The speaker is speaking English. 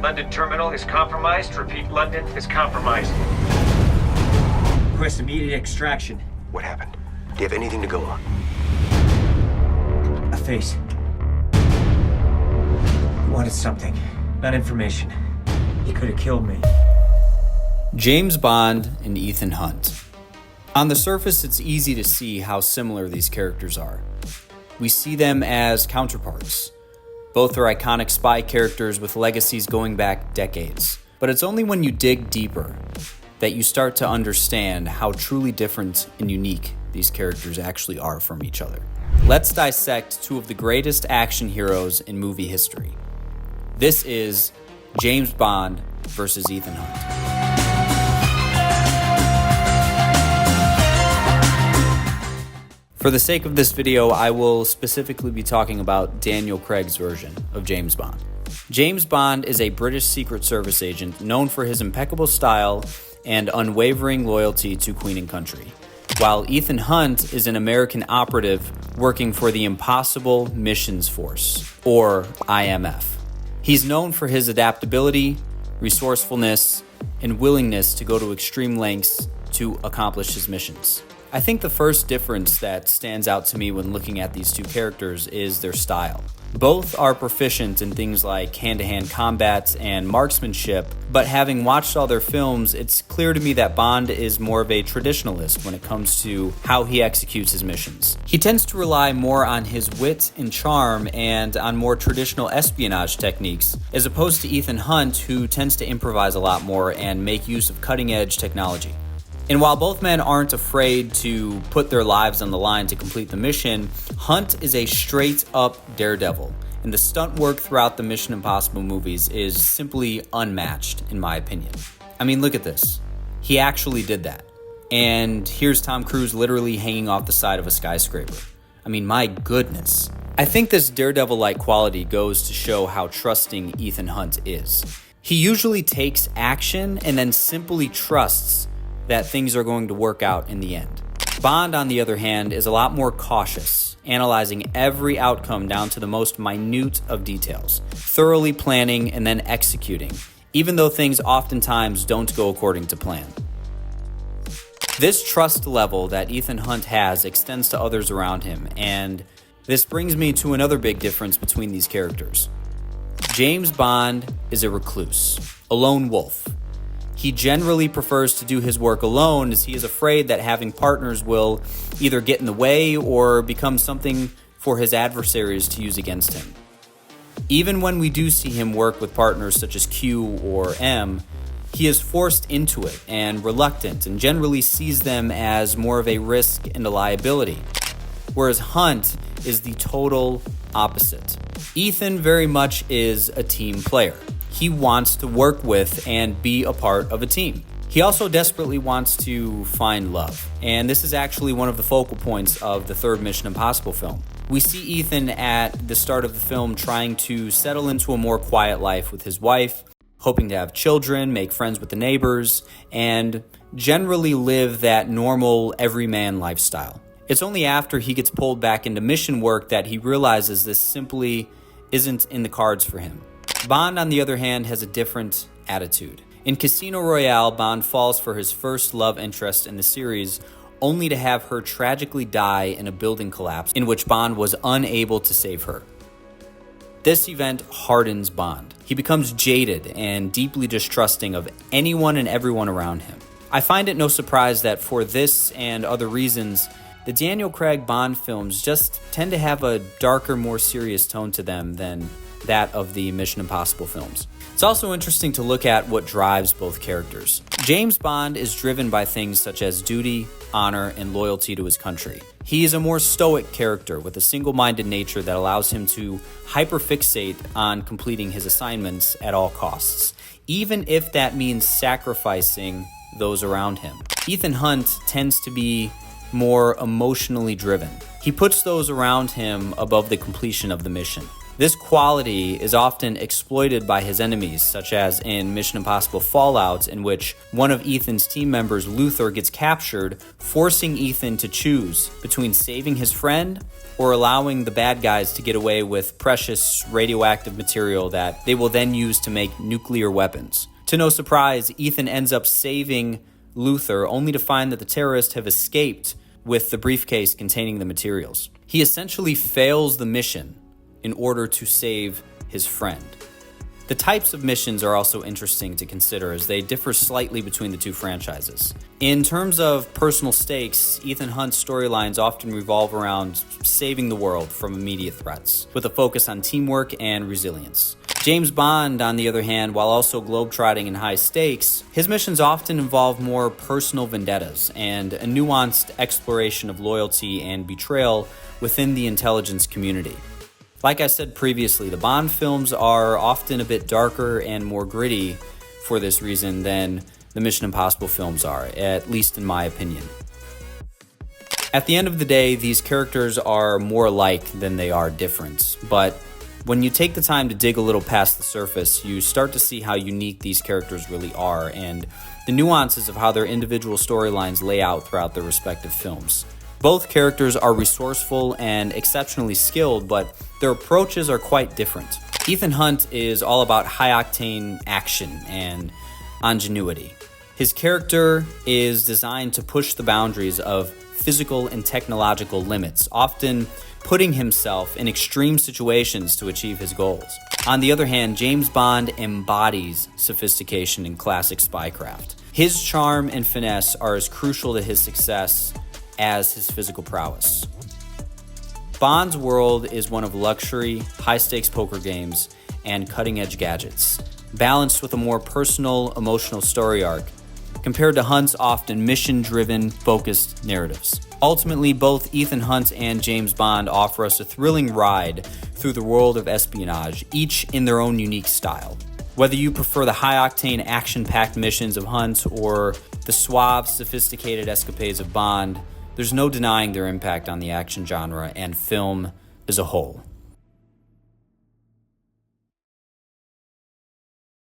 London terminal is compromised. Repeat, London is compromised. Request immediate extraction. What happened? Do you have anything to go on? A face. He wanted something, not information. He could have killed me. James Bond and Ethan Hunt. On the surface, it's easy to see how similar these characters are. We see them as counterparts. Both are iconic spy characters with legacies going back decades. But it's only when you dig deeper that you start to understand how truly different and unique these characters actually are from each other. Let's dissect two of the greatest action heroes in movie history. This is James Bond versus Ethan Hunt. For the sake of this video, I will specifically be talking about Daniel Craig's version of James Bond. James Bond is a British Secret Service agent known for his impeccable style and unwavering loyalty to Queen and Country, while Ethan Hunt is an American operative working for the Impossible Missions Force, or IMF. He's known for his adaptability, resourcefulness, and willingness to go to extreme lengths to accomplish his missions. I think the first difference that stands out to me when looking at these two characters is their style. Both are proficient in things like hand-to-hand combat and marksmanship, but having watched all their films, it's clear to me that Bond is more of a traditionalist when it comes to how he executes his missions. He tends to rely more on his wit and charm and on more traditional espionage techniques, as opposed to Ethan Hunt, who tends to improvise a lot more and make use of cutting-edge technology. And while both men aren't afraid to put their lives on the line to complete the mission, Hunt is a straight-up daredevil, and the stunt work throughout the Mission Impossible movies is simply unmatched, in my opinion. I mean, look at this. He actually did that. And here's Tom Cruise literally hanging off the side of a skyscraper. I mean, my goodness. I think this daredevil-like quality goes to show how trusting Ethan Hunt is. He usually takes action and then simply trusts that things are going to work out in the end. Bond, on the other hand, is a lot more cautious, analyzing every outcome down to the most minute of details, thoroughly planning and then executing, even though things oftentimes don't go according to plan. This trust level that Ethan Hunt has extends to others around him, and this brings me to another big difference between these characters. James Bond is a recluse, a lone wolf. He generally prefers to do his work alone, as he is afraid that having partners will either get in the way or become something for his adversaries to use against him. Even when we do see him work with partners such as Q or M, he is forced into it and reluctant, and generally sees them as more of a risk and a liability, whereas Hunt is the total opposite. Ethan very much is a team player. He wants to work with and be a part of a team. He also desperately wants to find love, and this is actually one of the focal points of the third Mission Impossible film. We see Ethan at the start of the film trying to settle into a more quiet life with his wife, hoping to have children, make friends with the neighbors, and generally live that normal everyman lifestyle. It's only after he gets pulled back into mission work that he realizes this simply isn't in the cards for him. Bond, on the other hand, has a different attitude. In Casino Royale, Bond falls for his first love interest in the series, only to have her tragically die in a building collapse in which Bond was unable to save her. This event hardens Bond. He becomes jaded and deeply distrusting of anyone and everyone around him. I find it no surprise that for this and other reasons, the Daniel Craig Bond films just tend to have a darker, more serious tone to them than that of the Mission Impossible films. It's also interesting to look at what drives both characters. James Bond is driven by things such as duty, honor, and loyalty to his country. He is a more stoic character with a single-minded nature that allows him to hyperfixate on completing his assignments at all costs, even if that means sacrificing those around him. Ethan Hunt tends to be more emotionally driven. He puts those around him above the completion of the mission. This quality is often exploited by his enemies, such as in Mission Impossible Fallout, in which one of Ethan's team members, Luther, gets captured, forcing Ethan to choose between saving his friend or allowing the bad guys to get away with precious radioactive material that they will then use to make nuclear weapons. To no surprise, Ethan ends up saving Luther, only to find that the terrorists have escaped with the briefcase containing the materials. He essentially fails the mission in order to save his friend. The types of missions are also interesting to consider as they differ slightly between the two franchises. In terms of personal stakes, Ethan Hunt's storylines often revolve around saving the world from immediate threats, with a focus on teamwork and resilience. James Bond, on the other hand, while also globetrotting and high stakes, his missions often involve more personal vendettas and a nuanced exploration of loyalty and betrayal within the intelligence community. Like I said previously, the Bond films are often a bit darker and more gritty for this reason than the Mission Impossible films are, at least in my opinion. At the end of the day, these characters are more alike than they are different, but when you take the time to dig a little past the surface, you start to see how unique these characters really are and the nuances of how their individual storylines lay out throughout their respective films. Both characters are resourceful and exceptionally skilled, but their approaches are quite different. Ethan Hunt is all about high-octane action and ingenuity. His character is designed to push the boundaries of physical and technological limits, often putting himself in extreme situations to achieve his goals. On the other hand, James Bond embodies sophistication in classic spycraft. His charm and finesse are as crucial to his success as his physical prowess. Bond's world is one of luxury, high-stakes poker games and cutting-edge gadgets, balanced with a more personal, emotional story arc, compared to Hunt's often mission-driven, focused narratives. Ultimately, both Ethan Hunt and James Bond offer us a thrilling ride through the world of espionage, each in their own unique style. Whether you prefer the high-octane, action-packed missions of Hunt or the suave, sophisticated escapades of Bond, there's no denying their impact on the action genre and film as a whole.